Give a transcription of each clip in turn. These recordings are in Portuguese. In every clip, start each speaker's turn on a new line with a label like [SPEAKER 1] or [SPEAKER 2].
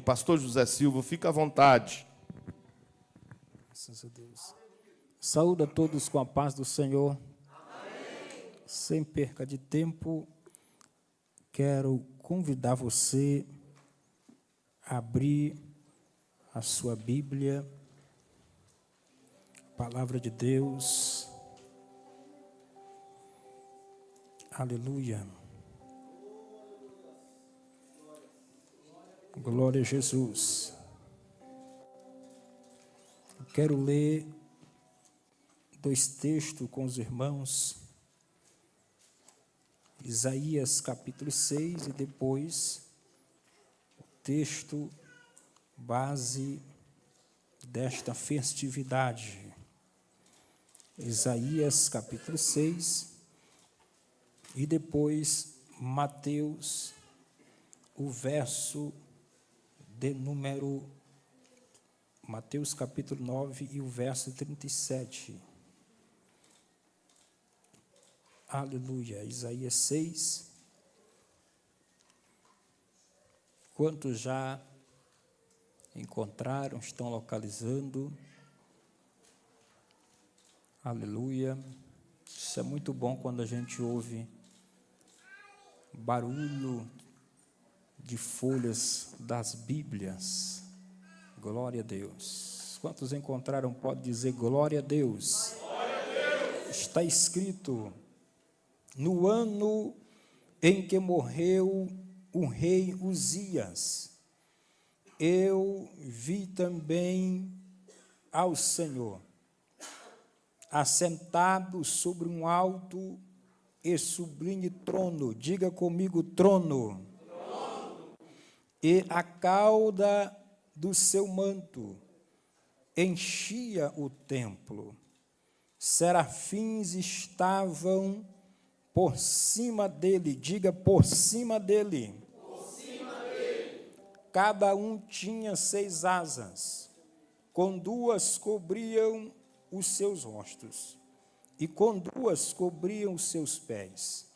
[SPEAKER 1] Pastor José Silva, fica à vontade.
[SPEAKER 2] Graças a Deus. Saúde a todos com a paz do Senhor. Amém. Sem perca de tempo, quero convidar você a abrir a sua Bíblia, a palavra de Deus. Aleluia. Glória a Jesus. Eu quero ler 2 textos com os irmãos. Isaías capítulo 6 e depois o texto base desta festividade. Isaías capítulo 6 e depois Mateus, o verso de número Mateus capítulo 9 e o verso 37. Aleluia. Isaías 6. Quantos já encontraram, estão localizando? Aleluia. Isso é muito bom quando a gente ouve barulho de folhas das Bíblias. Glória a Deus. Quantos encontraram, pode dizer glória a Deus. Glória a Deus. Está escrito: no ano em que morreu o rei Uzias, eu vi também ao Senhor assentado sobre um alto e sublime trono. Diga comigo, trono. Trono. E a cauda do seu manto enchia o templo. Serafins estavam por cima dele. Diga, por cima dele. Por cima dele. Cada um tinha 6 asas. Com 2 cobriam os seus rostos, e com 2 cobriam os seus pés,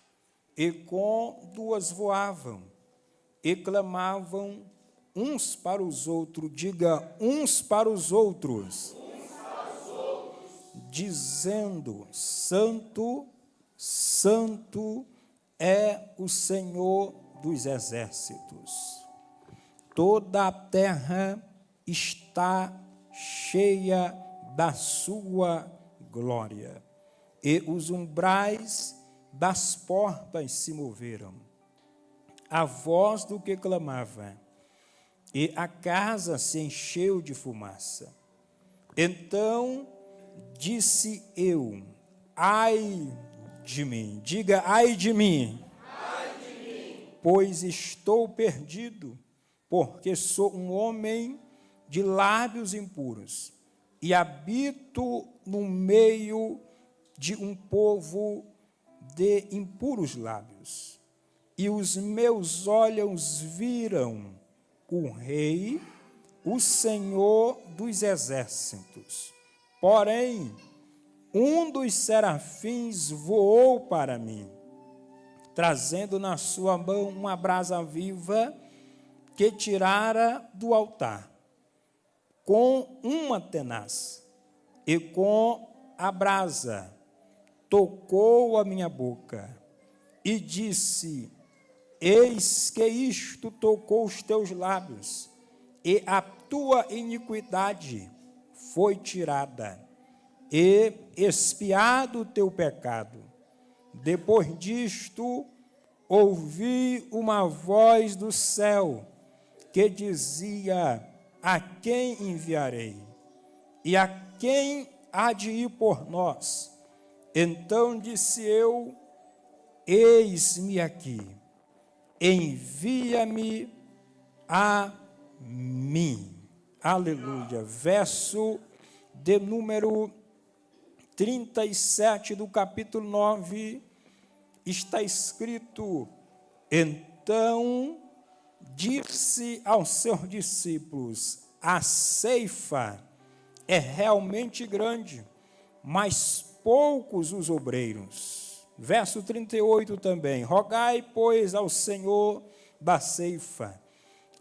[SPEAKER 2] e com 2 voavam, e clamavam uns para os outros. Diga, uns para os outros, dizendo: Santo, Santo é o Senhor dos exércitos. Toda a terra está cheia da sua glória. E os umbrais das portas se moveram, a voz do que clamava, e a casa se encheu de fumaça. Então disse eu: ai de mim. Diga, ai de mim. Ai de mim. Pois estou perdido, porque sou um homem de lábios impuros, e habito no meio de um povo de impuros lábios. E os meus olhos viram o Rei, o Senhor dos exércitos. Porém, um dos serafins voou para mim, trazendo na sua mão uma brasa viva que tirara do altar, com uma tenaz, e com a brasa tocou a minha boca, e disse: eis que isto tocou os teus lábios, e a tua iniquidade foi tirada, e expiado o teu pecado. Depois disto, ouvi uma voz do céu, que dizia: a quem enviarei? E a quem há de ir por nós? Então disse eu: eis-me aqui, envia-me a mim. Aleluia. Verso de número 37 do capítulo 9, está escrito: então disse aos seus discípulos: a ceifa é realmente grande, mas poucos os obreiros. Verso 38 também: rogai, pois, ao Senhor da ceifa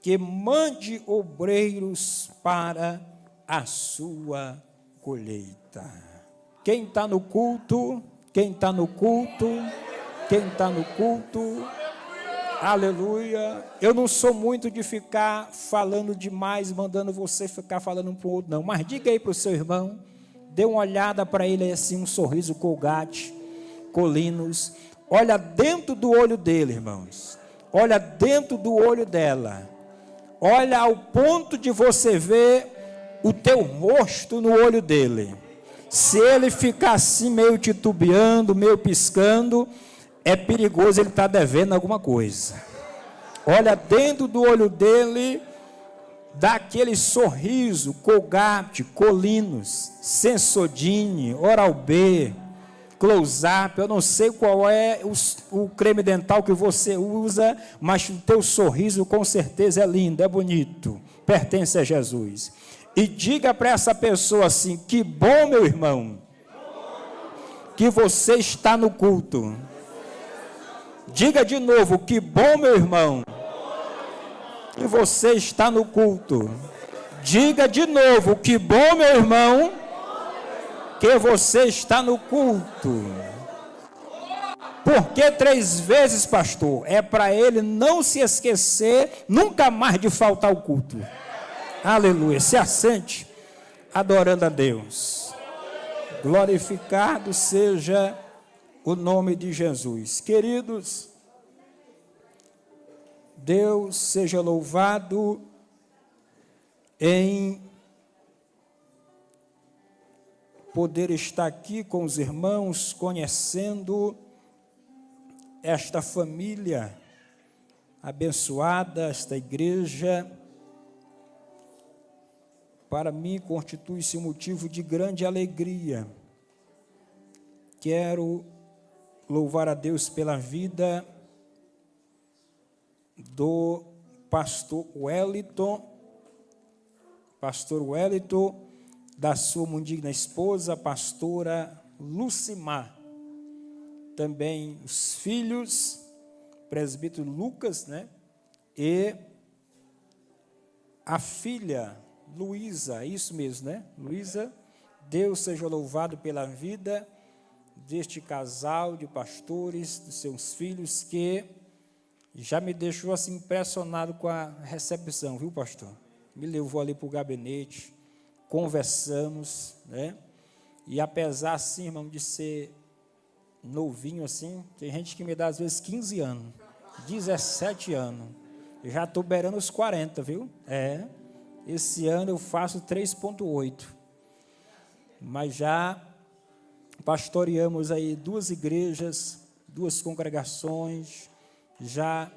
[SPEAKER 2] que mande obreiros para a sua colheita. Quem está no culto? Quem está no culto? Quem está no culto? Aleluia. Eu não sou muito de ficar falando demais, mandando você ficar falando um para o outro, não. Mas diga aí para o seu irmão, dê uma olhada para ele assim, um sorriso Colgate, Colinos. Olha dentro do olho dele, irmãos. Olha dentro do olho dela. Olha ao ponto de você ver o teu rosto no olho dele. Se ele ficar assim meio titubeando, meio piscando, é perigoso, ele está devendo alguma coisa. Olha dentro do olho dele, dá aquele sorriso, Colgate, Colinos, Sensodyne, Oral-B, Close-Up. Eu não sei qual é o creme dental que você usa, mas o teu sorriso com certeza é lindo, é bonito, pertence a Jesus. E diga para essa pessoa assim, que bom, meu irmão, que você está no culto. Diga de novo, que bom, meu irmão, que você está no culto. Diga de novo, que bom, meu irmão, que você está no culto. Por que 3 vezes, pastor? É para ele não se esquecer nunca mais de faltar ao culto. Aleluia. Se assente adorando a Deus. Glorificado seja o nome de Jesus. Queridos, Deus seja louvado em poder estar aqui com os irmãos, conhecendo esta família abençoada, esta igreja. Para mim, constitui-se um motivo de grande alegria. Quero louvar a Deus pela vida do pastor Wellington, da sua muito digna esposa, pastora Lucimar. Também os filhos, presbítero Lucas, né? E a filha Luísa, isso mesmo, né? Luísa, Deus seja louvado pela vida deste casal de pastores, dos seus filhos, que já me deixou assim impressionado com a recepção, viu, pastor? Me levou ali para o gabinete, conversamos, né? E apesar, assim, irmão, de ser novinho assim, tem gente que me dá às vezes 15 anos, 17 anos, eu já estou beirando os 40, viu? Esse ano eu faço 3,8, mas já pastoreamos aí 2 igrejas, 2 congregações, já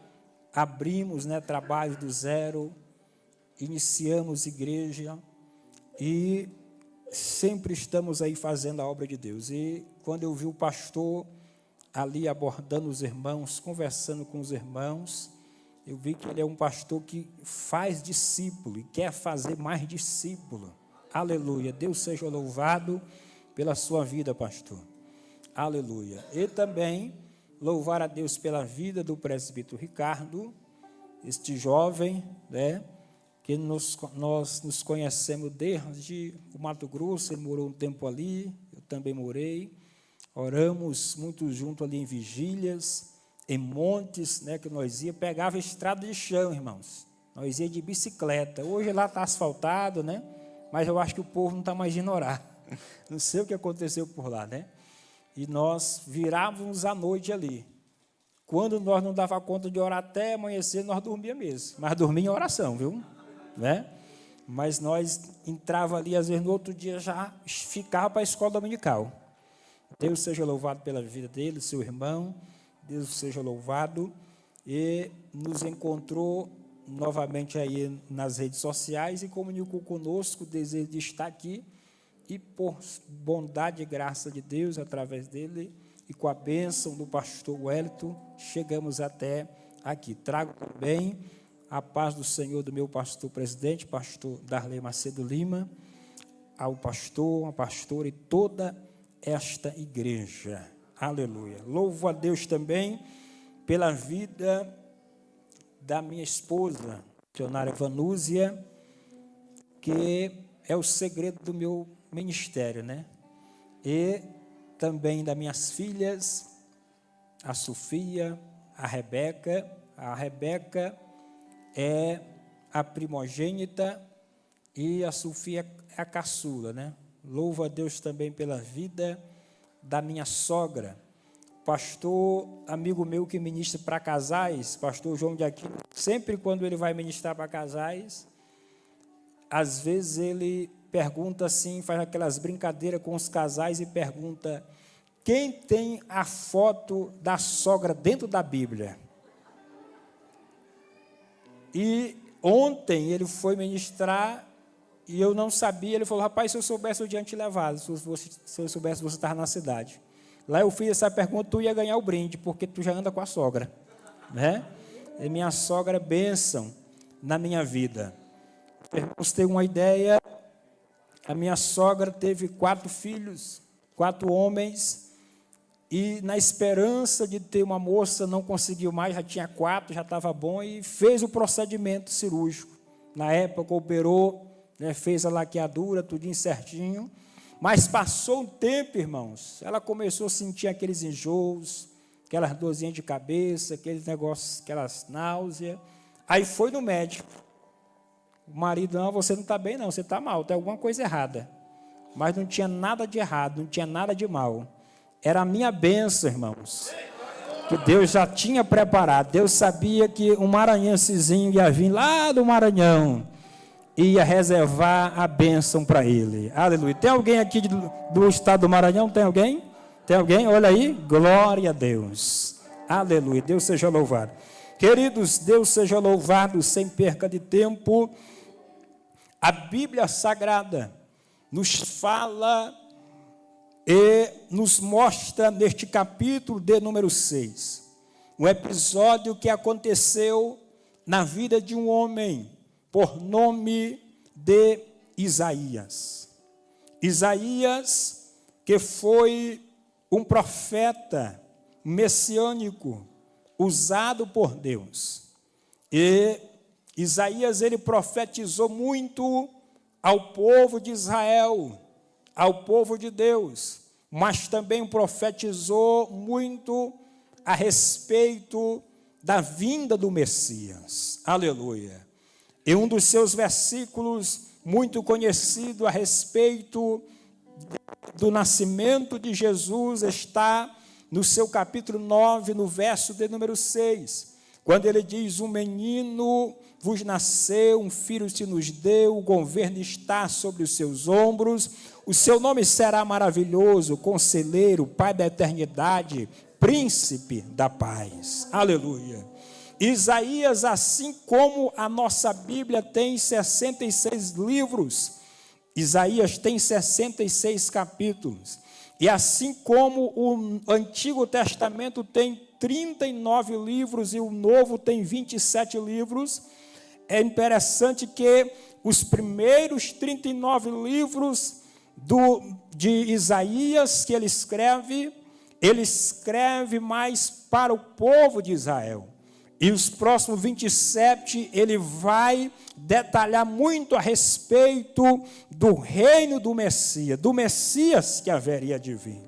[SPEAKER 2] abrimos, né, trabalho do zero, iniciamos igreja e sempre estamos aí fazendo a obra de Deus. E quando eu vi o pastor ali abordando os irmãos, conversando com os irmãos, eu vi que ele é um pastor que faz discípulo e quer fazer mais discípulo. Aleluia. Deus seja louvado pela sua vida, pastor. Aleluia. E também louvar a Deus pela vida do presbítero Ricardo, este jovem, né, que nós nos conhecemos desde o Mato Grosso. Ele morou um tempo ali, eu também morei. Oramos muito junto ali em vigílias, em montes, né, que nós ia, pegava estrada de chão, irmãos. Nós ia de bicicleta. Hoje lá está asfaltado, né? Mas eu acho que o povo não está mais indo orar. Não sei o que aconteceu por lá, né? E nós virávamos à noite ali. Quando nós não dava conta de orar até amanhecer, nós dormíamos mesmo. Mas dormia em oração, viu? Né? Mas nós entrava ali, às vezes no outro dia já ficava para a escola dominical. Deus seja louvado pela vida dele, seu irmão. Deus seja louvado. E nos encontrou novamente aí nas redes sociais e comunicou conosco o desejo de estar aqui. E por bondade e graça de Deus, através dele, e com a bênção do pastor Wellington, chegamos até aqui. Trago também a paz do Senhor do meu pastor presidente, pastor Darley Macedo Lima, ao pastor, a pastora e toda esta igreja. Aleluia. Louvo a Deus também pela vida da minha esposa, missionária Vanúzia, que é o segredo do meu ministério, né? E também das minhas filhas, a Sofia, a Rebeca. A Rebeca é a primogênita e a Sofia é a caçula, né? Louvo a Deus também pela vida da minha sogra. Pastor, amigo meu que ministra para casais, pastor João de Aquino, sempre quando ele vai ministrar para casais, às vezes ele pergunta assim, faz aquelas brincadeiras com os casais e pergunta: quem tem a foto da sogra dentro da Bíblia? E ontem ele foi ministrar e eu não sabia, ele falou: rapaz, se eu soubesse eu tinha te levado, se eu soubesse você estava na cidade. Lá eu fiz essa pergunta, tu ia ganhar o brinde, porque tu já anda com a sogra, né? E minha sogra é bênção na minha vida. Para você ter uma ideia, a minha sogra teve 4 filhos, 4 homens, e na esperança de ter uma moça, não conseguiu mais, já tinha 4, já estava bom, e fez o procedimento cirúrgico. Na época operou, né, fez a laqueadura, tudinho certinho. Mas passou um tempo, irmãos, ela começou a sentir aqueles enjoos, aquelas dorzinhas de cabeça, aqueles negócios, aquelas náuseas. Aí foi no médico. O marido: não, você não está bem não, você está mal, tem alguma coisa errada. Mas não tinha nada de errado, não tinha nada de mal. Era a minha bênção, irmãos, que Deus já tinha preparado. Deus sabia que um maranhensezinho ia vir lá do Maranhão, ia reservar a bênção para ele. Aleluia. Tem alguém aqui do estado do Maranhão? Tem alguém? Tem alguém? Olha aí. Glória a Deus. Aleluia. Deus seja louvado. Queridos, Deus seja louvado sem perca de tempo. A Bíblia Sagrada nos fala e nos mostra neste capítulo de número 6, um episódio que aconteceu na vida de um homem por nome de Isaías. Isaías, que foi um profeta messiânico, usado por Deus. E Isaías, ele profetizou muito ao povo de Israel, ao povo de Deus, mas também profetizou muito a respeito da vinda do Messias. Aleluia. E um dos seus versículos muito conhecido a respeito do nascimento de Jesus está no seu capítulo 9, no verso de número 6, quando ele diz: um menino vos nasceu, um filho se nos deu, o governo está sobre os seus ombros, o seu nome será maravilhoso, conselheiro, pai da eternidade, príncipe da paz. Aleluia. Isaías, assim como a nossa Bíblia tem 66 livros, Isaías tem 66 capítulos, e assim como o Antigo Testamento tem 39 livros e o Novo tem 27 livros, é interessante que os primeiros 39 livros de Isaías que ele escreve mais para o povo de Israel. E os próximos 27, ele vai detalhar muito a respeito do reino do Messias que haveria de vir.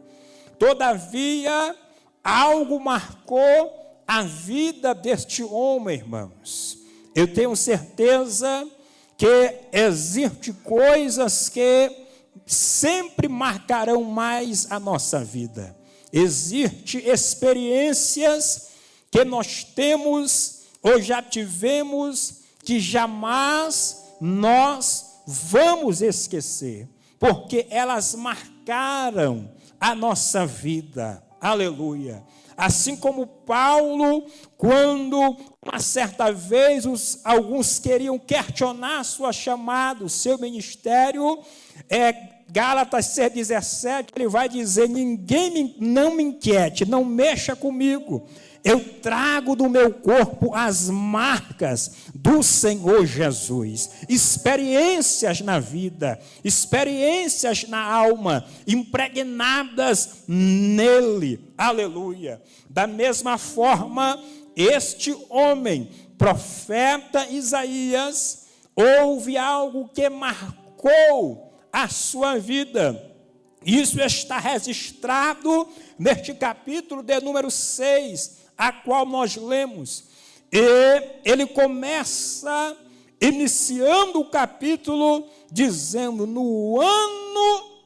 [SPEAKER 2] Todavia, algo marcou a vida deste homem, irmãos. Eu tenho certeza que existem coisas que sempre marcarão mais a nossa vida. Existem experiências que nós temos ou já tivemos que jamais nós vamos esquecer, porque elas marcaram a nossa vida. Aleluia. Assim como Paulo, quando uma certa vez alguns queriam questionar sua chamada, o seu ministério, Gálatas 6,17, ele vai dizer: ninguém não me inquiete, não mexa comigo. Eu trago do meu corpo as marcas do Senhor Jesus. Experiências na vida, experiências na alma, impregnadas nele. Aleluia. Da mesma forma, este homem profeta Isaías, houve algo que marcou a sua vida. Isso está registrado neste capítulo de número 6, a qual nós lemos. E ele começa iniciando o capítulo dizendo: no ano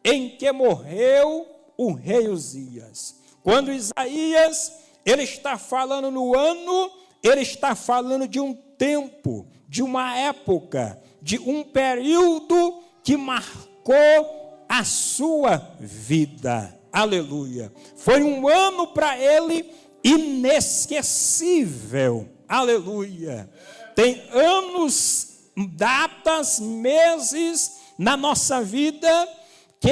[SPEAKER 2] em que morreu o rei Uzias. Quando Isaías, ele está falando no ano, ele está falando de um tempo, de uma época, de um período que marcou a sua vida. Aleluia. Foi um ano para ele inesquecível. Aleluia. Tem anos, datas, meses na nossa vida que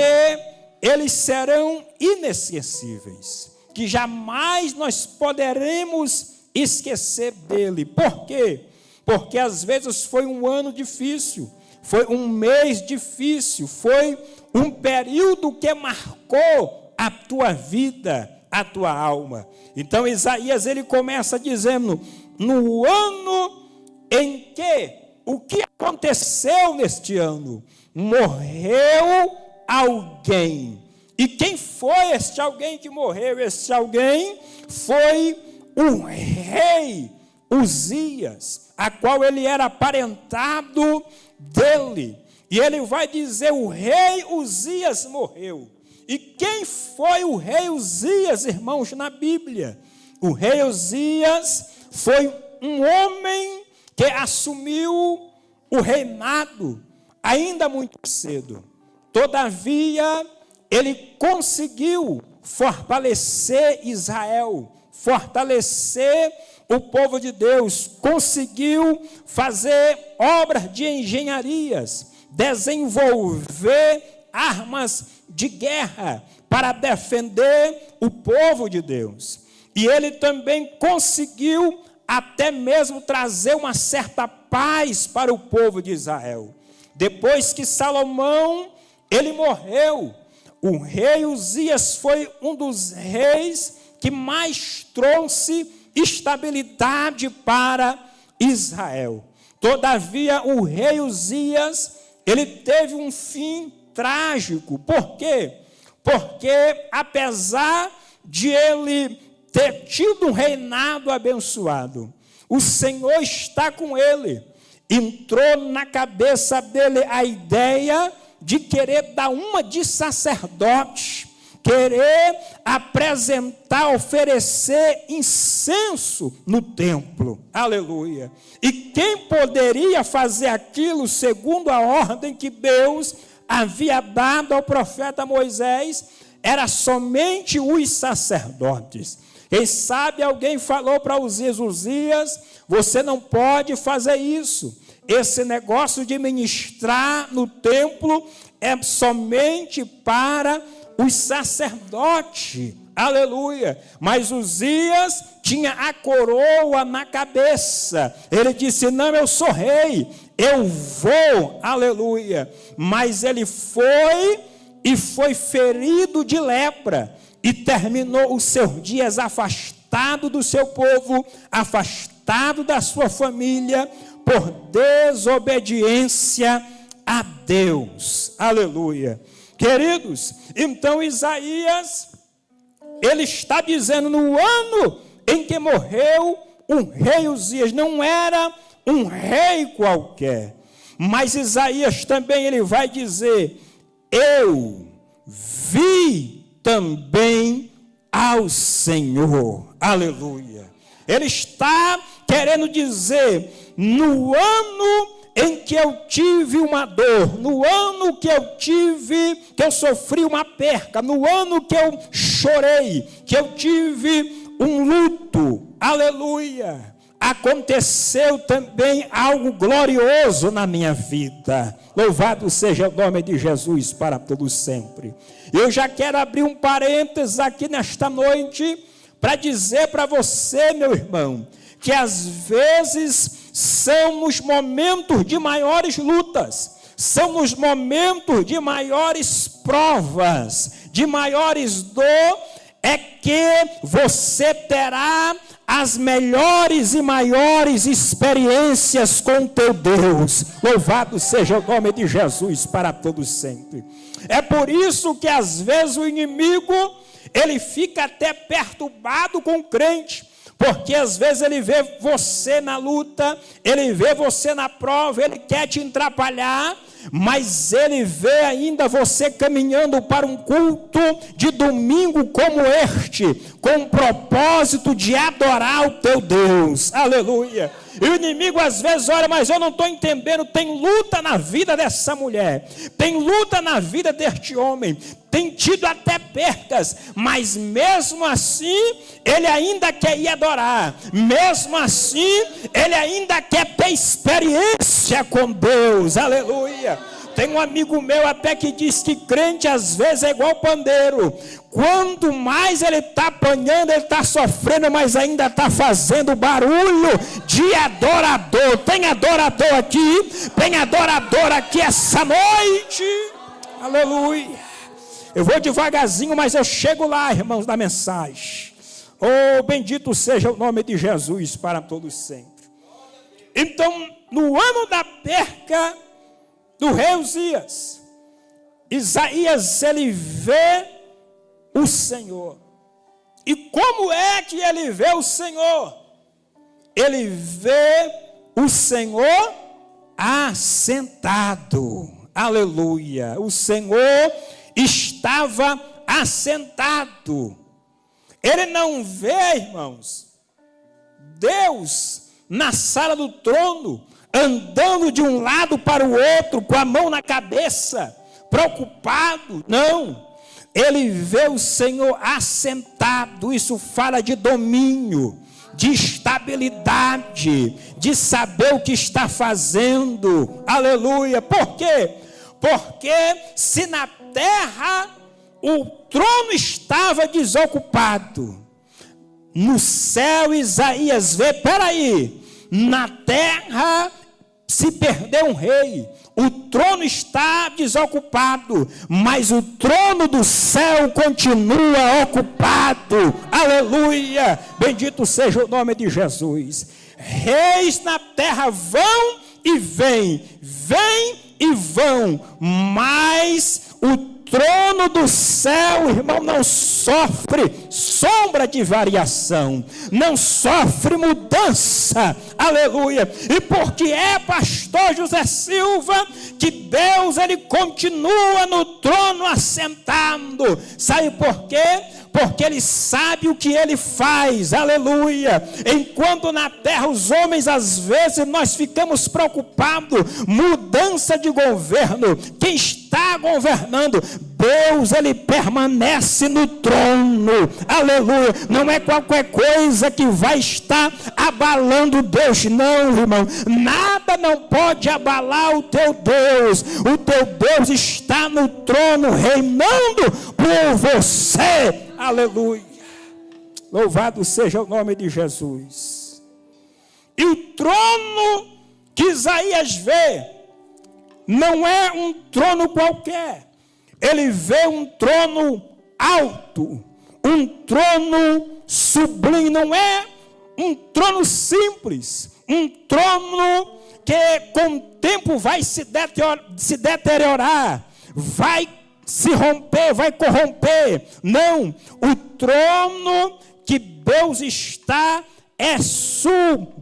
[SPEAKER 2] eles serão inesquecíveis, que jamais nós poderemos esquecer dele. Por quê? Porque às vezes foi um ano difícil, foi um mês difícil, foi um período que marcou a tua vida, a tua alma. Então Isaías, ele começa dizendo: no ano em que, o que aconteceu neste ano? Morreu alguém. E quem foi este alguém que morreu? Este alguém foi o rei Uzias, a qual ele era aparentado dele. E ele vai dizer: o rei Uzias morreu. E quem foi o rei Uzias, irmãos, na Bíblia? O rei Uzias foi um homem que assumiu o reinado ainda muito cedo. Todavia, ele conseguiu fortalecer Israel, fortalecer o povo de Deus, conseguiu fazer obras de engenharias, desenvolver armas de guerra para defender o povo de Deus. E ele também conseguiu até mesmo trazer uma certa paz para o povo de Israel. Depois que Salomão, ele morreu, o rei Uzias foi um dos reis que mais trouxe estabilidade para Israel. Todavia, o rei Uzias, ele teve um fim trágico. Por quê? Porque apesar de ele ter tido um reinado abençoado, o Senhor está com ele. Entrou na cabeça dele a ideia de querer dar uma de sacerdote, querer apresentar, oferecer incenso no templo. Aleluia. E quem poderia fazer aquilo segundo a ordem que Deus havia dado ao profeta Moisés? Era somente os sacerdotes. Quem sabe alguém falou para Uzias: Uzias, você não pode fazer isso. Esse negócio de ministrar no templo é somente para os sacerdotes. Aleluia. Mas Uzias tinha a coroa na cabeça. Ele disse: não, eu sou rei, eu vou. Aleluia. Mas ele foi e foi ferido de lepra e terminou os seus dias afastado do seu povo, afastado da sua família, por desobediência a Deus. Aleluia. Queridos, então Isaías, ele está dizendo: no ano em que morreu o rei Uzias, não era um rei qualquer, mas Isaías também, ele vai dizer: eu vi também ao Senhor. Aleluia. Ele está querendo dizer: no ano em que eu tive uma dor, no ano que eu sofri uma perca, no ano que eu chorei, que eu tive um luto, aleluia, aconteceu também algo glorioso na minha vida. Louvado seja o nome de Jesus para todo sempre. Eu já quero abrir um parênteses aqui nesta noite para dizer para você, meu irmão, que às vezes são nos momentos de maiores lutas, são nos momentos de maiores provas, de maiores dor, é que você terá as melhores e maiores experiências com teu Deus. Louvado seja o nome de Jesus para todos sempre. É por isso que às vezes o inimigo, ele fica até perturbado com o crente, porque às vezes ele vê você na luta, ele vê você na prova, ele quer te atrapalhar, mas ele vê ainda você caminhando para um culto de domingo como este, com o propósito de adorar o teu Deus. Aleluia. E o inimigo às vezes olha, mas eu não estou entendendo, tem luta na vida dessa mulher, tem luta na vida deste homem, tem tido até percas, mas mesmo assim, ele ainda quer ir adorar, mesmo assim, ele ainda quer ter experiência com Deus. Aleluia. Tem um amigo meu até que diz que crente às vezes é igual pandeiro. Quanto mais ele está apanhando, ele está sofrendo, mas ainda está fazendo barulho de adorador. Tem adorador aqui, tem adorador aqui essa noite. Aleluia. Eu vou devagarzinho, mas eu chego lá, irmãos, da mensagem. Oh, bendito seja o nome de Jesus para todos sempre. Então, no ano da perca do rei Uzias, Isaías, ele vê o Senhor. E como é que ele vê o Senhor? Ele vê o Senhor assentado. Aleluia. O Senhor estava assentado. Ele não vê, irmãos, Deus na sala do trono, andando de um lado para o outro, com a mão na cabeça, preocupado. Não, ele vê o Senhor assentado. Isso fala de domínio, de estabilidade, de saber o que está fazendo. Aleluia. Por quê? Porque se na terra o trono estava desocupado, no céu Isaías vê, peraí, na terra se perdeu um rei, o trono está desocupado, mas o trono do céu continua ocupado. Aleluia, bendito seja o nome de Jesus. Reis na terra vão e vêm, vêm e vão, mas o trono do céu, irmão, não sofre sombra de variação, não sofre mudança. Aleluia. E porque é pastor José Silva que Deus, ele continua no trono assentado. Sabe por quê? Porque ele sabe o que ele faz. Aleluia. Enquanto na terra os homens, às vezes, nós ficamos preocupados, mudança de governo, quem está governando, Deus, ele permanece no trono. Aleluia. Não é qualquer coisa que vai estar abalando Deus, não, irmão. Nada não pode abalar o teu Deus. O teu Deus está no trono, reinando por você. Aleluia. Louvado seja o nome de Jesus. E o trono que Isaías vê não é um trono qualquer. Ele vê um trono alto, um trono sublime. Não é um trono simples, um trono que com o tempo vai se deteriorar, vai se romper, vai corromper. Não, o trono que Deus está é sublime.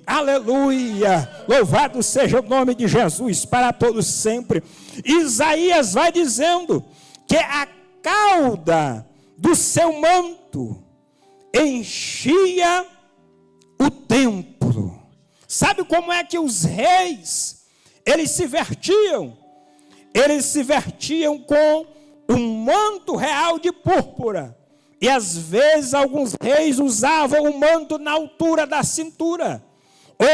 [SPEAKER 2] Aleluia, louvado seja o nome de Jesus para todos sempre. Isaías vai dizendo que a cauda do seu manto enchia o templo. Sabe como é que os reis, eles se vertiam? Eles se vertiam com um manto real de púrpura. E às vezes alguns reis usavam o manto na altura da cintura.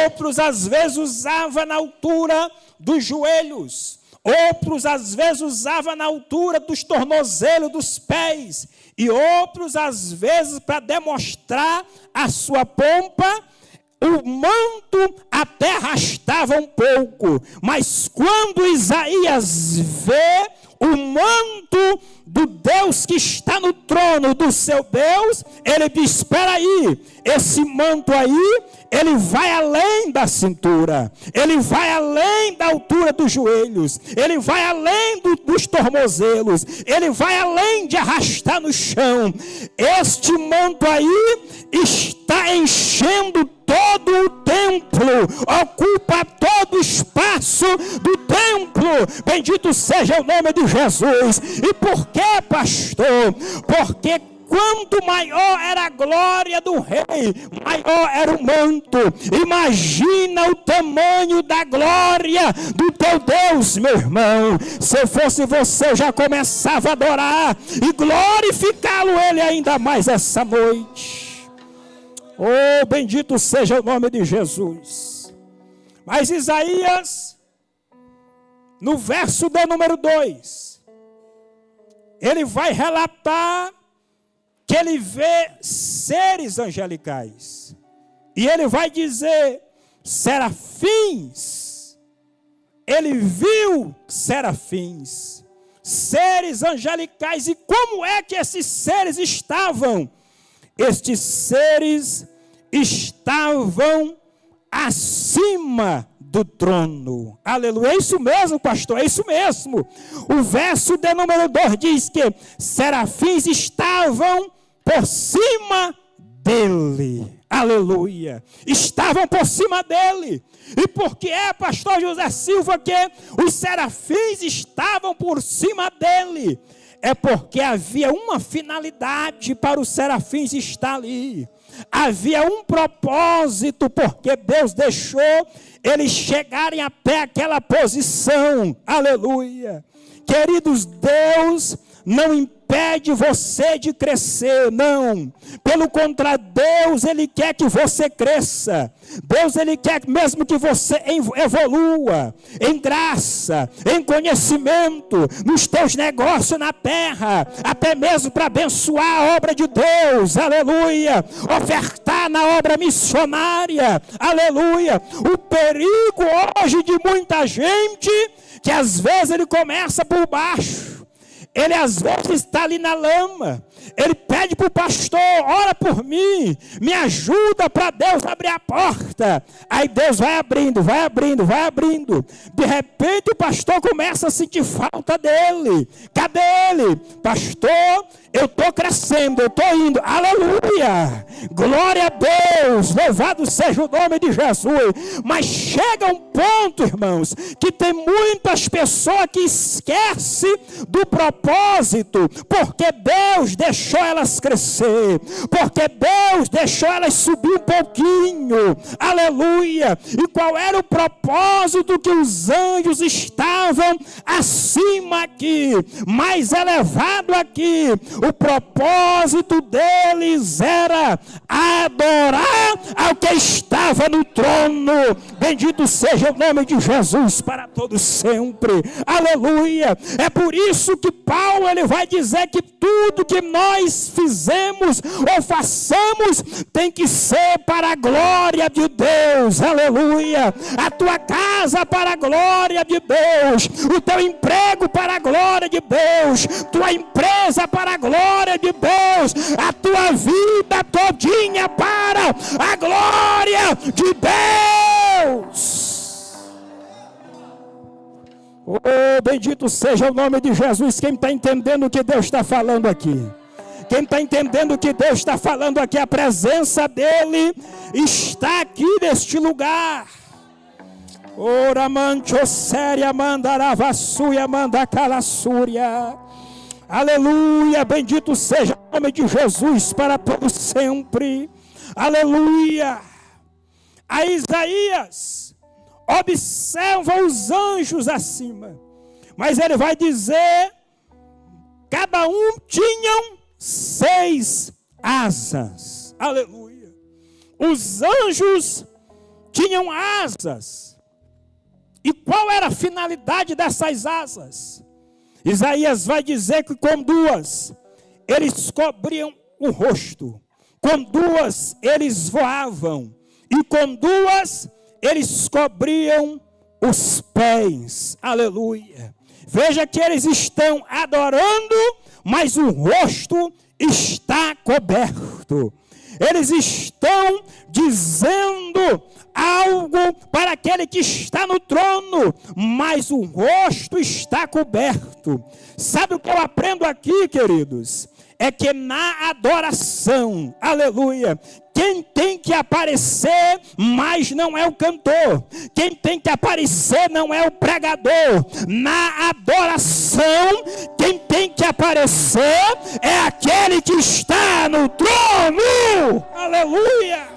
[SPEAKER 2] Outros às vezes usavam na altura dos joelhos. Outros às vezes usavam na altura dos tornozelos, dos pés. E outros às vezes, para demonstrar a sua pompa, o manto até arrastava um pouco. Mas quando Isaías vê o manto do Deus que está no trono do seu Deus, ele diz, espera aí, esse manto aí, ele vai além da cintura, ele vai além da altura dos joelhos, ele vai além dos tornozelos, ele vai além de arrastar no chão. Este manto aí está enchendo todo o templo, ocupa todo o espaço do templo. Bendito seja o nome de Jesus. E por que, pastor? Porque quanto maior era a glória do rei, maior era o manto. Imagina o tamanho da glória do teu Deus, meu irmão. Se fosse você, já começava a adorar e glorificá-lo ele ainda mais essa noite. Oh, bendito seja o nome de Jesus. Mas Isaías, no verso de número 2, ele vai relatar que ele vê seres angelicais. E ele vai dizer, serafins. Ele viu serafins, seres angelicais. E como é que esses seres estavam? Estes seres estavam acima do trono. Aleluia. É isso mesmo, pastor, é isso mesmo. O verso de número 2 diz que serafins estavam por cima dele. Aleluia. Estavam por cima dele. E por que é, pastor José Silva, que os serafins estavam por cima dele? É porque havia uma finalidade para os serafins estar ali. Havia um propósito, porque Deus deixou eles chegarem até aquela posição. Aleluia. Queridos, Deus não impede você de crescer, não. Pelo contrário, Deus, ele quer que você cresça. Deus, ele quer mesmo que você evolua em graça, em conhecimento, nos teus negócios na terra, até mesmo para abençoar a obra de Deus, aleluia, ofertar na obra missionária, aleluia. O perigo hoje de muita gente, que às vezes ele começa por baixo, ele às vezes está ali na lama, ele pede para o pastor, ora por mim, me ajuda para Deus abrir a porta. Aí Deus vai abrindo, vai abrindo, vai abrindo. De repente o pastor começa a sentir falta dele. Cadê ele? Pastor, eu estou crescendo, eu estou indo. Aleluia! Glória a Deus! Louvado seja o nome de Jesus. Mas chega um ponto, irmãos, que tem muitas pessoas que esquecem do propósito, porque Deus deixou elas crescer, porque Deus deixou elas subir um pouquinho. Aleluia! E qual era o propósito? Que os anjos estavam acima aqui, mais elevado aqui. O propósito deles era adorar ao que estava no trono. Bendito seja o nome de Jesus para todos sempre. Aleluia! É por isso que Paulo ele vai dizer que tudo que nós fizemos ou façamos tem que ser para a glória de Deus. Aleluia! A tua casa para a glória de Deus, o teu emprego para a glória de Deus, tua empresa para a glória de Deus, a tua vida todinha para a glória de Deus. Oh, bendito seja o nome de Jesus. Quem está entendendo o que Deus está falando aqui? Quem está entendendo o que Deus está falando aqui? A presença dele está aqui neste lugar. Ora mancho séria mandaravassuia mandacalassúria. Aleluia, bendito seja o nome de Jesus para todo sempre. Aleluia. A Isaías observa os anjos acima, mas ele vai dizer, cada um tinham 6 asas. Aleluia. Os anjos tinham asas. E qual era a finalidade dessas asas? Isaías vai dizer que com 2 eles cobriam o rosto, com 2 eles voavam, e com 2 eles cobriam os pés. Aleluia. Veja que eles estão adorando, mas o rosto está coberto. Eles estão dizendo algo para aquele que está no trono, mas o rosto está coberto. Sabe o que eu aprendo aqui, queridos? É que na adoração, aleluia, quem tem que aparecer, mas não é o cantor. Quem tem que aparecer não é o pregador. Na adoração, quem tem que aparecer é aquele que está no trono. Aleluia!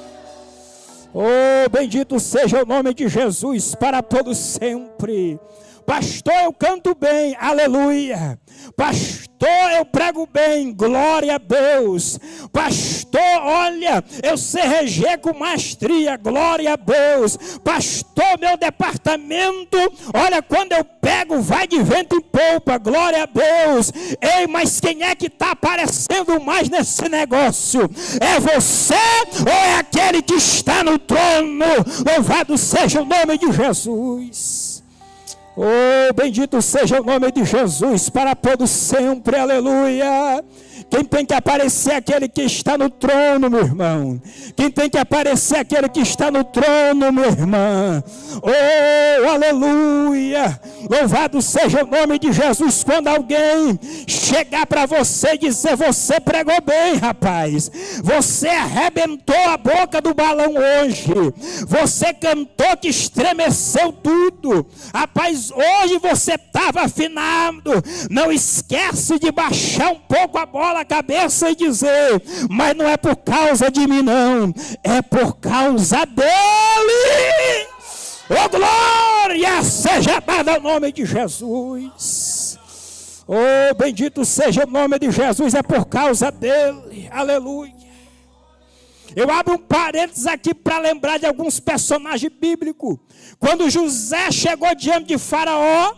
[SPEAKER 2] Oh, bendito seja o nome de Jesus para todo sempre. Pastor, eu canto bem, aleluia. Pastor, eu prego bem, glória a Deus. Pastor, olha, eu sei reger com maestria, glória a Deus. Pastor, meu departamento, olha, quando eu pego, vai de vento em polpa, glória a Deus. Ei, mas quem é que está aparecendo mais nesse negócio? É você ou é aquele que está no trono? Louvado seja o nome de Jesus. Oh, bendito seja o nome de Jesus para todo sempre, aleluia. Quem tem que aparecer é aquele que está no trono, meu irmão. Quem tem que aparecer é aquele que está no trono, minha irmã. Oh, aleluia. Louvado seja o nome de Jesus. Quando alguém chegar para você e dizer: você pregou bem, rapaz. Você arrebentou a boca do balão hoje. Você cantou que estremeceu tudo. Rapaz, hoje você estava afinado. Não esquece de baixar um pouco a bola, a cabeça e dizer: mas não é por causa de mim não, é por causa dele. Oh, glória seja dada ao nome de Jesus. Oh, bendito seja o nome de Jesus, é por causa dele, aleluia. Eu abro um parênteses aqui para lembrar de alguns personagens bíblicos. Quando José chegou diante de Faraó,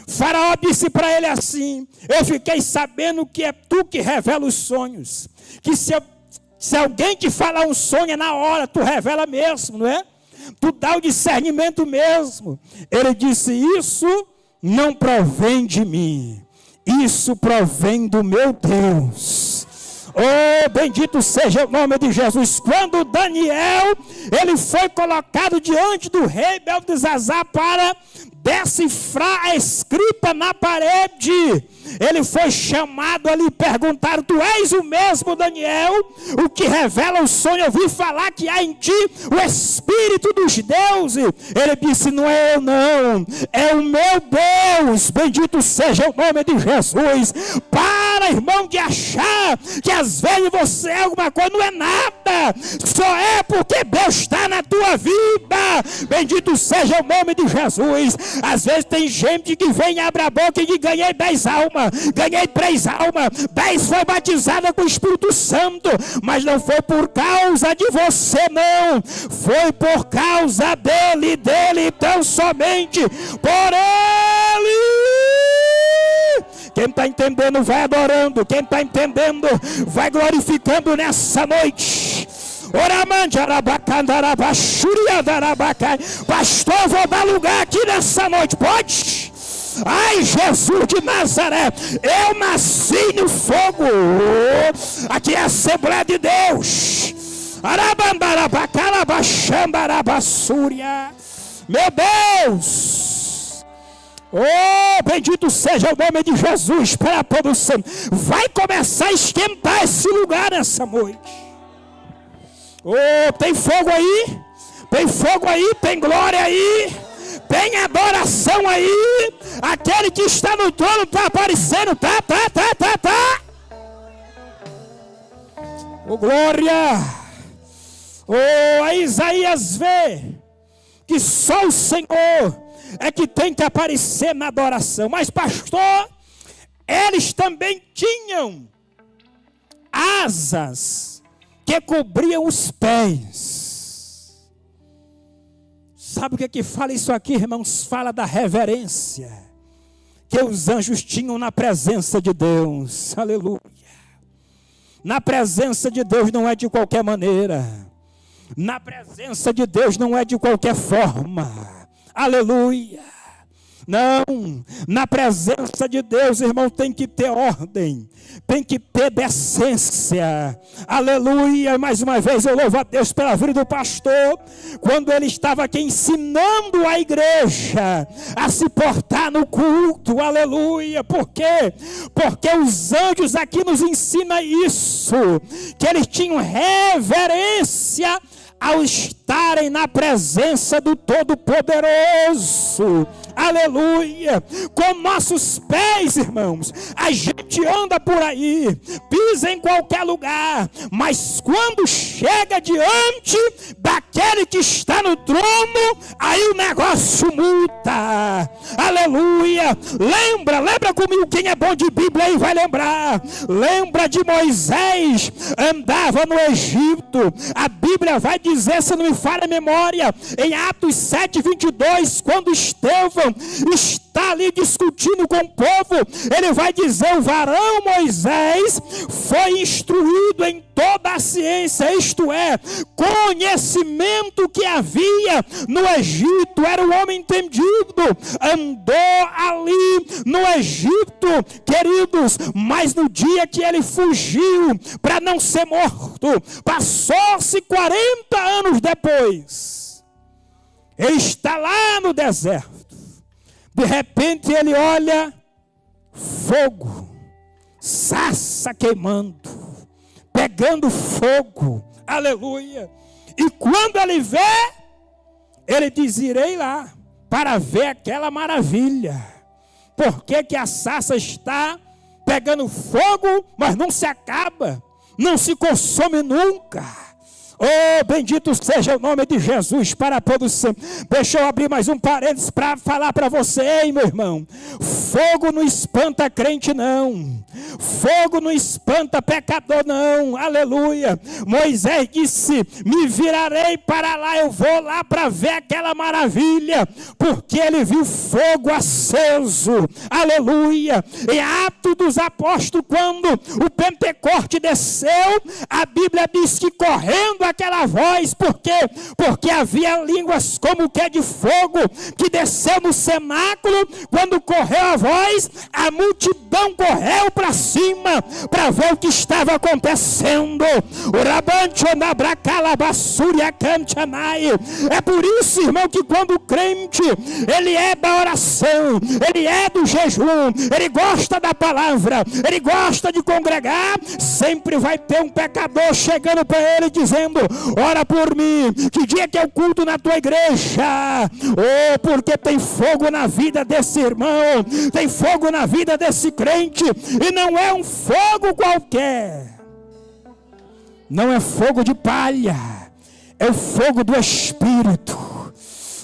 [SPEAKER 2] Faraó disse para ele assim: eu fiquei sabendo que é tu que revela os sonhos. Que se alguém te falar um sonho, é na hora, tu revela mesmo, não é? Tu dá o discernimento mesmo. Ele disse: isso não provém de mim, isso provém do meu Deus. Oh, bendito seja o nome de Jesus. Quando Daniel, ele foi colocado diante do rei Beltesazar para decifrar a escrita na parede, ele foi chamado ali e perguntaram: tu és o mesmo Daniel, o que revela o sonho? Eu ouvi falar que há em ti o Espírito dos deuses. Ele disse: não é eu não, é o meu Deus. Bendito seja o nome de Jesus. Para, irmão, de achar que às vezes você é alguma coisa, não é nada, só é porque Deus está na tua vida. Bendito seja o nome de Jesus. Às vezes tem gente que vem e abre a boca e diz: ganhei 10 almas, ganhei 3 almas, 10 foi batizada com o Espírito Santo, mas não foi por causa de você não, foi por causa dele, tão somente por ele. Quem está entendendo vai adorando, quem está entendendo vai glorificando nessa noite. Pastor, vou dar lugar aqui nessa noite, pode? Ai, Jesus de Nazaré, eu nasci no fogo. Aqui é a Assembleia de Deus. Meu Deus. Oh, bendito seja o nome de Jesus para todo sempre. Vai começar a esquentar esse lugar nessa noite. Oh, tem fogo aí, tem fogo aí, tem glória aí, tem adoração aí. Aquele que está no trono está aparecendo, tá. Oh, glória. Oh, a Isaías vê que só o Senhor é que tem que aparecer na adoração. Mas pastor, eles também tinham asas que cobriam os pés. Sabe o que fala isso aqui, irmãos? Fala da reverência que os anjos tinham na presença de Deus. Aleluia. Na presença de Deus não é de qualquer maneira. Na presença de Deus não é de qualquer forma. Aleluia. Não, na presença de Deus, irmão, tem que ter ordem, tem que ter decência. Aleluia, mais uma vez eu louvo a Deus pela vida do pastor, quando ele estava aqui ensinando a igreja a se portar no culto. Aleluia, por quê? Porque os anjos aqui nos ensinam isso, que eles tinham reverência ao estarem na presença do Todo-Poderoso. Aleluia. Com nossos pés, irmãos, a gente anda por aí, pisa em qualquer lugar, mas quando chega diante daquele que está no trono, aí o negócio muda. Aleluia. Lembra comigo, quem é bom de Bíblia aí vai lembrar. Lembra de Moisés, andava no Egito. A Bíblia vai dizer, se não me falha a memória, em Atos 7:22, quando Estevão está ali discutindo com o povo, ele vai dizer: o varão Moisés foi instruído em toda a ciência, isto é, conhecimento que havia no Egito, era um homem entendido, andou ali no Egito, queridos, mas no dia que ele fugiu para não ser morto, passou-se 40 anos depois, ele está lá no deserto. De repente ele olha fogo, sarça queimando, pegando fogo, aleluia. E quando ele vê, ele diz: irei lá para ver aquela maravilha. Por que que a sarça está pegando fogo, mas não se acaba, não se consome nunca? Oh, bendito seja o nome de Jesus para todos sempre. Deixa eu abrir mais um parênteses para falar para você, hein, meu irmão. Fogo não espanta crente, não. Fogo não espanta pecador, não. Aleluia. Moisés disse: me virarei para lá, eu vou lá para ver aquela maravilha, porque ele viu fogo aceso. Aleluia. Em Atos dos Apóstolos, quando o Pentecoste desceu, a Bíblia diz que correndo aquela voz, porque havia línguas como que é de fogo, que desceu no cenáculo. Quando correu a voz, a multidão correu para cima, para ver o que estava acontecendo. É por isso, irmão, que quando o crente, ele é da oração, ele é do jejum, ele gosta da palavra, ele gosta de congregar, sempre vai ter um pecador chegando para ele dizendo: ora por mim, que dia que é o culto na tua igreja? Oh, porque tem fogo na vida desse irmão, tem fogo na vida desse crente, e não é um fogo qualquer, não é fogo de palha, é o fogo do Espírito.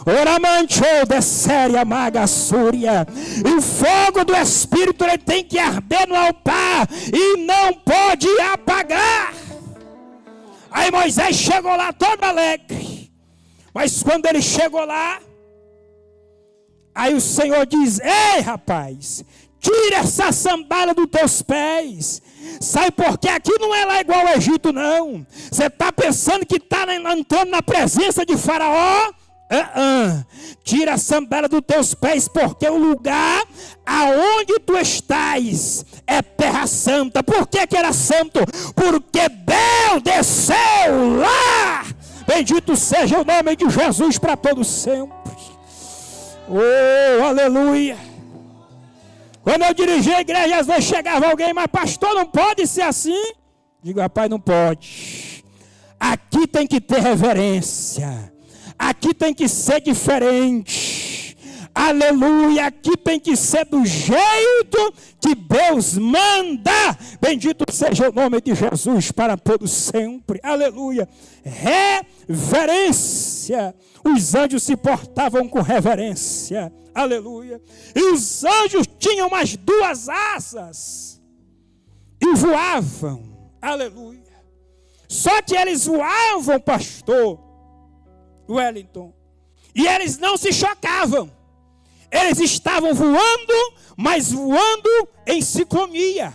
[SPEAKER 2] Oramanchou de séria magasúria. E o fogo do Espírito, ele tem que arder no altar e não pode apagar. Aí Moisés chegou lá todo alegre, mas quando ele chegou lá, aí o Senhor diz: ei, rapaz, tira essa sandália dos teus pés. Sabe por quê? Aqui não é lá igual ao Egito, não. Você está pensando que está entrando na presença de Faraó? Tira a sandália dos teus pés, porque o lugar aonde tu estás é terra santa. Por que que era santo? Porque Deus desceu lá. Bendito seja o nome de Jesus para todos sempre. Oh, aleluia. Quando eu dirigi a igreja, às vezes chegava alguém: mas pastor, não pode ser assim? Digo: rapaz, não pode. Aqui tem que ter reverência. Aqui tem que ser diferente. Aleluia. Aqui tem que ser do jeito que Deus manda. Bendito seja o nome de Jesus para todos sempre. Aleluia. Reverência. Os anjos se portavam com reverência. Aleluia. E os anjos tinham umas 2 asas e voavam. Aleluia. Só que eles voavam, pastor Wellington, e eles não se chocavam. Eles estavam voando, mas voando em sincronia.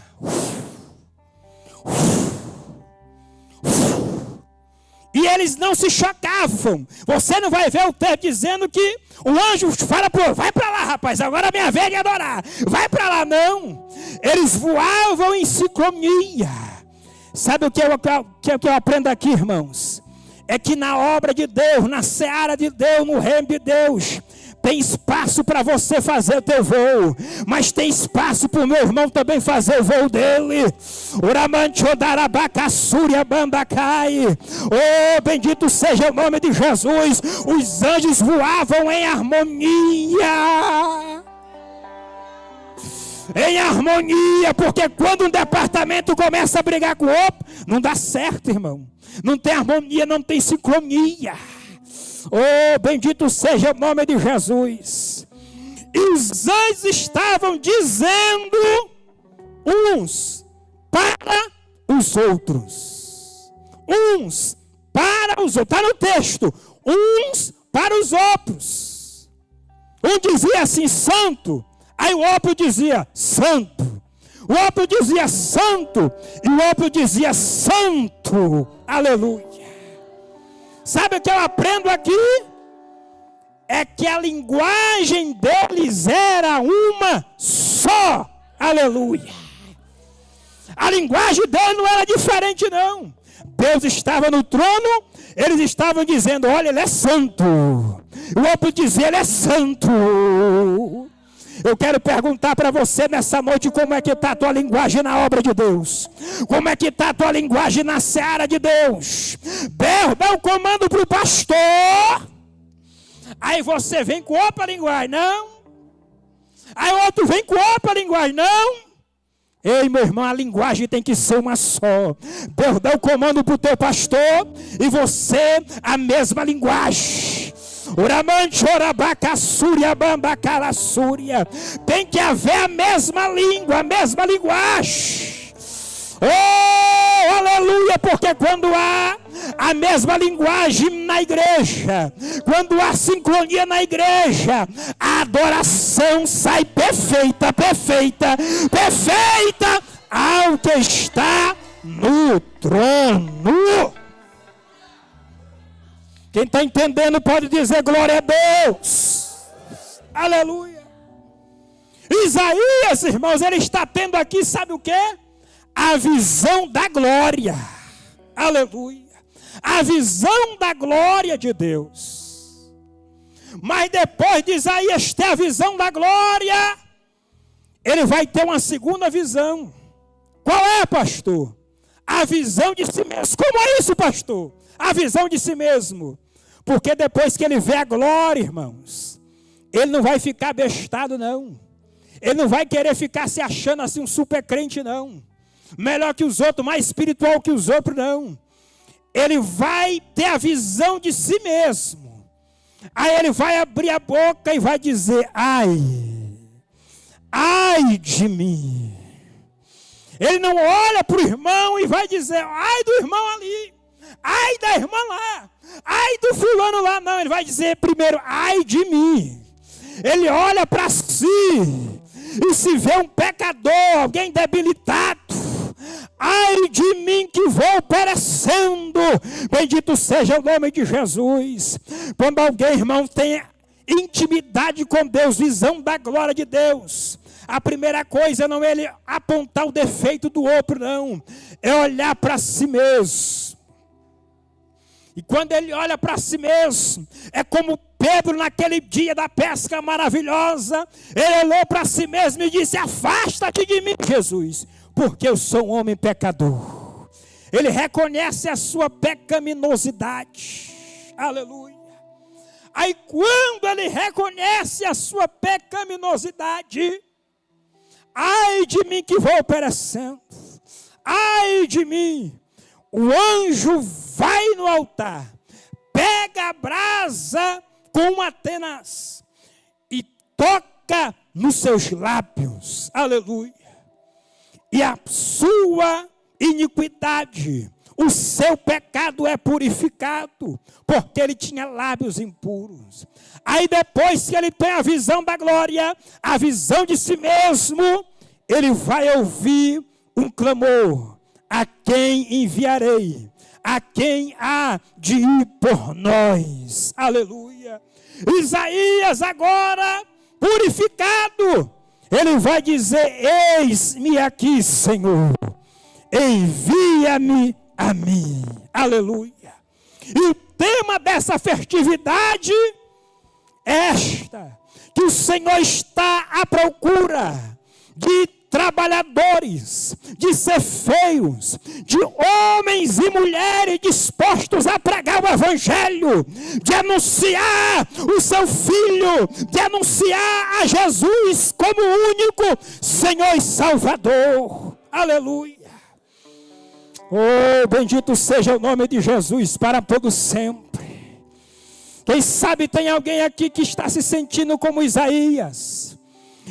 [SPEAKER 2] E eles não se chocavam. Você não vai ver o texto dizendo que o anjo fala: pô, vai para lá, rapaz. rapaz, agora é minha vez de adorar. Vai para lá, não. Eles voavam em sincronia. Sabe o que eu aprendo aqui, irmãos? É que na obra de Deus, na seara de Deus, no reino de Deus, tem espaço para você fazer o teu voo, mas tem espaço para o meu irmão também fazer o voo dele. Oh, bendito seja o nome de Jesus. Os anjos voavam em harmonia. Em harmonia, porque quando um departamento começa a brigar com o outro, não dá certo, irmão. Não tem harmonia, não tem sincronia. Oh, bendito seja o nome de Jesus. E os anjos estavam dizendo uns para os outros. Uns para os outros. Está no texto. Uns para os outros. Um dizia assim, santo. Aí o outro dizia, santo. O outro dizia, santo. E o outro dizia, santo. Aleluia. Sabe o que eu aprendo aqui? É que a linguagem deles era uma só. Aleluia. A linguagem deles não era diferente, não. Deus estava no trono, eles estavam dizendo, olha, ele é santo. O outro dizia, ele é santo. Eu quero perguntar para você nessa noite como é que está a tua linguagem na obra de Deus. Como é que está a tua linguagem na seara de Deus. Dá o comando para o pastor. Aí você vem com outra linguagem, não. Aí o outro vem com outra linguagem, não. Ei, meu irmão, a linguagem tem que ser uma só. Deus dá o comando para o teu pastor e você a mesma linguagem. Tem que haver a mesma língua, a mesma linguagem. Oh, aleluia, porque quando há a mesma linguagem na igreja, quando há sincronia na igreja, a adoração sai perfeita, perfeita, perfeita ao que está no trono. Quem está entendendo pode dizer glória a Deus. Aleluia. Isaías, irmãos, ele está tendo aqui, sabe o que? A visão da glória. Aleluia. A visão da glória de Deus. Mas depois de Isaías ter a visão da glória, ele vai ter uma segunda visão. Qual é, pastor? A visão de si mesmo. Como é isso, pastor? A visão de si mesmo. Porque depois que ele vê a glória, irmãos, ele não vai ficar bestado, não. Ele não vai querer ficar se achando assim um super crente, não. Melhor que os outros, mais espiritual que os outros, não. Ele vai ter a visão de si mesmo. Aí ele vai abrir a boca e vai dizer, ai de mim. Ele não olha para o irmão e vai dizer, ai do irmão ali. Ai da irmã lá, ai do fulano lá, não, ele vai dizer primeiro, ai de mim. Ele olha para si, e se vê um pecador, alguém debilitado, ai de mim que vou perecendo, bendito seja o nome de Jesus. Quando alguém, irmão, tem intimidade com Deus, visão da glória de Deus, a primeira coisa não é ele apontar o defeito do outro, não, é olhar para si mesmo. E quando ele olha para si mesmo, é como Pedro naquele dia da pesca maravilhosa, ele olhou para si mesmo e disse, afasta-te de mim, Jesus, porque eu sou um homem pecador. Ele reconhece a sua pecaminosidade, aleluia. Aí quando ele reconhece a sua pecaminosidade, ai de mim que vou perecendo, ai de mim. O anjo vai no altar, pega a brasa com uma tenaz e toca nos seus lábios, aleluia. E a sua iniquidade, o seu pecado é purificado, porque ele tinha lábios impuros. Aí depois que ele tem a visão da glória, a visão de si mesmo, ele vai ouvir um clamor. A quem enviarei? A quem há de ir por nós? Aleluia. Isaías agora purificado, ele vai dizer: eis-me aqui, Senhor, envia-me a mim. Aleluia. E o tema dessa festividade é esta: que o Senhor está à procura de trabalhadores, de cefeiros, de homens e mulheres dispostos a pregar o evangelho, de anunciar o seu filho, de anunciar a Jesus como o único Senhor e Salvador. Aleluia. Oh, bendito seja o nome de Jesus para todo sempre. Quem sabe tem alguém aqui que está se sentindo como Isaías,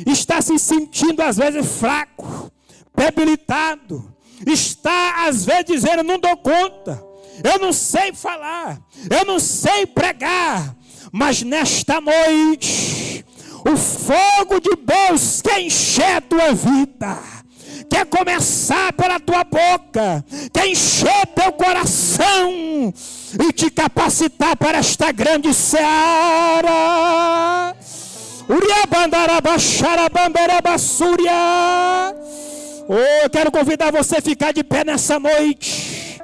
[SPEAKER 2] está se sentindo às vezes fraco, debilitado, está às vezes dizendo: não dou conta, eu não sei falar, eu não sei pregar. Mas nesta noite, o fogo de Deus quer encher a tua vida, quer começar pela tua boca, quer encher teu coração e te capacitar para esta grande seara. Oh, eu quero convidar você a ficar de pé nessa noite.